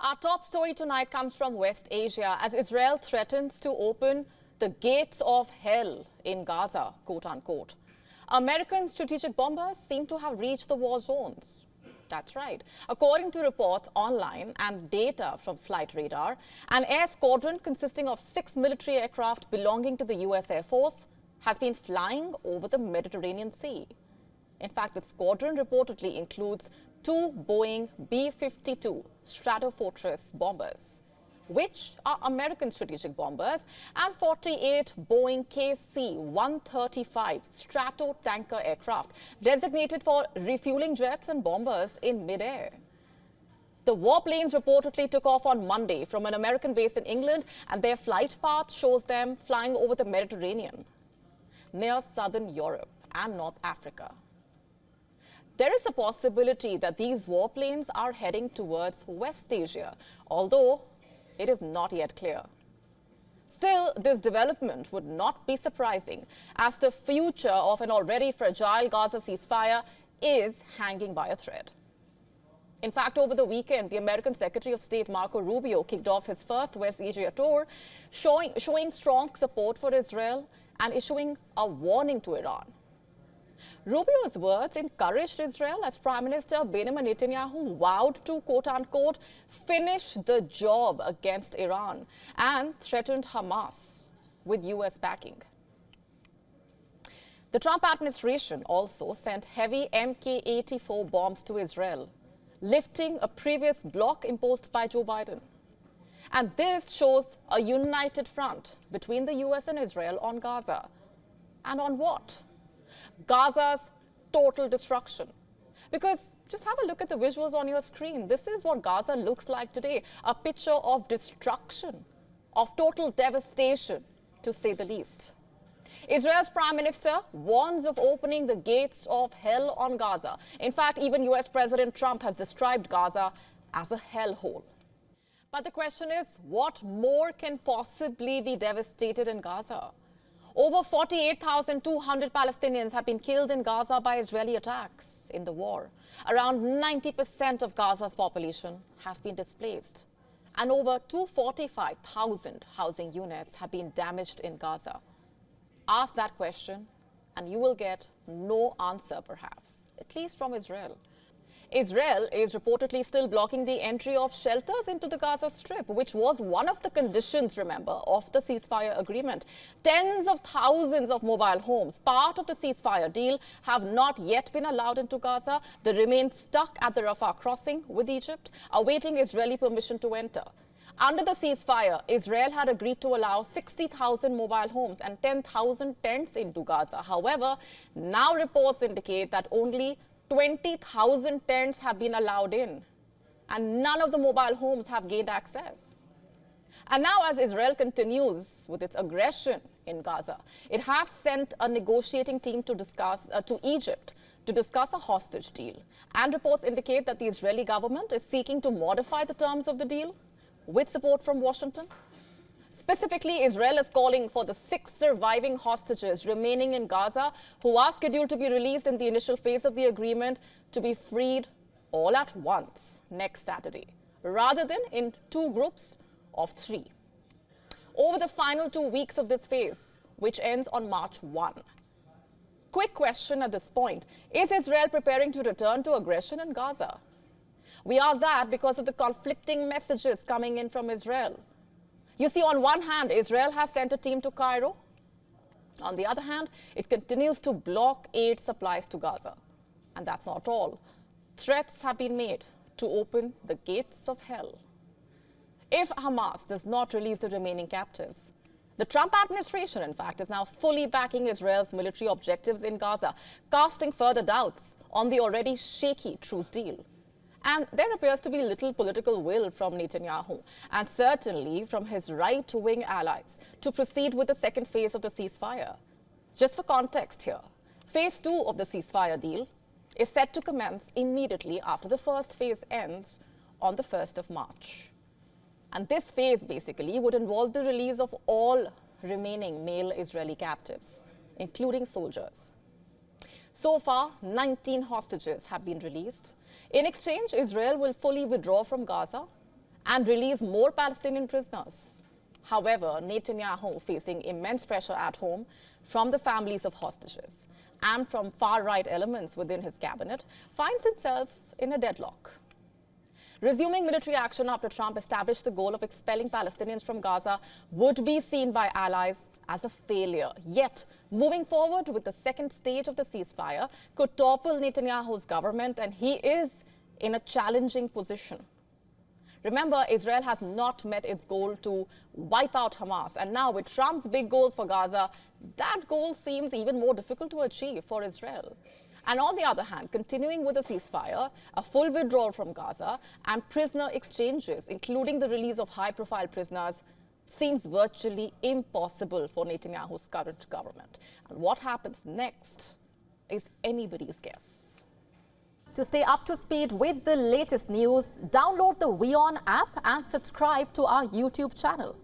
Our top story tonight comes from West Asia as Israel threatens to open the gates of hell in Gaza, quote unquote. American strategic bombers seem to have reached the war zones. That's right. According to reports online and data from flight radar, an air squadron consisting of 6 military aircraft belonging to the US Air Force has been flying over the Mediterranean Sea. In fact, the squadron reportedly includes 2 Boeing B-52 Stratofortress bombers, which are American strategic bombers, and 48 Boeing KC-135 Stratotanker aircraft designated for refueling jets and bombers in midair. The warplanes reportedly took off on Monday from an American base in England, and their flight path shows them flying over the Mediterranean, near southern Europe and North Africa. There is a possibility that these warplanes are heading towards West Asia, although it is not yet clear. Still, this development would not be surprising, as the future of an already fragile Gaza ceasefire is hanging by a thread. In fact, over the weekend, the American Secretary of State Marco Rubio kicked off his first West Asia tour, showing strong support for Israel and issuing a warning to Iran. Rubio's words encouraged Israel as Prime Minister Benjamin Netanyahu vowed to, quote-unquote, finish the job against Iran and threatened Hamas with US backing. The Trump administration also sent heavy Mk-84 bombs to Israel, lifting a previous block imposed by Joe Biden. And this shows a united front between the US and Israel on Gaza. And on what? Gaza's total destruction. Because just have a look at the visuals on your screen. This is what Gaza looks like today. A picture of destruction, of total devastation, to say the least. Israel's Prime Minister warns of opening the gates of hell on Gaza. In fact, even US President Trump has described Gaza as a hellhole. But the question is, what more can possibly be devastated in Gaza? Over 48,200 Palestinians have been killed in Gaza by Israeli attacks in the war. Around 90% of Gaza's population has been displaced. And over 245,000 housing units have been damaged in Gaza. Ask that question and you will get no answer, perhaps, at least from Israel. Israel is reportedly still blocking the entry of shelters into the Gaza Strip, which was one of the conditions, remember, of the ceasefire agreement. Tens of thousands of mobile homes, part of the ceasefire deal, have not yet been allowed into Gaza. They remain stuck at the Rafah crossing with Egypt, awaiting Israeli permission to enter. Under the ceasefire, Israel had agreed to allow 60,000 mobile homes and 10,000 tents into Gaza. However, now reports indicate that only 20,000 tents have been allowed in, and none of the mobile homes have gained access. And now, as Israel continues with its aggression in Gaza, it has sent a negotiating team to Egypt to discuss a hostage deal. And reports indicate that the Israeli government is seeking to modify the terms of the deal with support from Washington. Specifically, Israel is calling for the 6 surviving hostages remaining in Gaza, who are scheduled to be released in the initial phase of the agreement, to be freed all at once next Saturday, rather than in 2 groups of 3. Over the final 2 weeks of this phase, which ends on March 1. Quick question at this point: is Israel preparing to return to aggression in Gaza? We ask that because of the conflicting messages coming in from Israel. You see, on one hand, Israel has sent a team to Cairo. On the other hand, it continues to block aid supplies to Gaza. And that's not all. Threats have been made to open the gates of hell if Hamas does not release the remaining captives. The Trump administration, in fact, is now fully backing Israel's military objectives in Gaza, casting further doubts on the already shaky truce deal. And there appears to be little political will from Netanyahu, and certainly from his right-wing allies, to proceed with the second phase of the ceasefire. Just for context here, phase 2 of the ceasefire deal is set to commence immediately after the first phase ends on the 1st of March. And this phase basically would involve the release of all remaining male Israeli captives, including soldiers. So far, 19 hostages have been released. In exchange, Israel will fully withdraw from Gaza and release more Palestinian prisoners. However, Netanyahu, facing immense pressure at home from the families of hostages and from far-right elements within his cabinet, finds himself in a deadlock. Resuming military action after Trump established the goal of expelling Palestinians from Gaza would be seen by allies as a failure. Yet, moving forward with the second stage of the ceasefire could topple Netanyahu's government, and he is in a challenging position. Remember, Israel has not met its goal to wipe out Hamas. And now with Trump's big goals for Gaza, that goal seems even more difficult to achieve for Israel. And on the other hand, continuing with the ceasefire, a full withdrawal from Gaza, and prisoner exchanges, including the release of high-profile prisoners, seems virtually impossible for Netanyahu's current government. And what happens next is anybody's guess. To stay up to speed with the latest news, download the WION app and subscribe to our YouTube channel.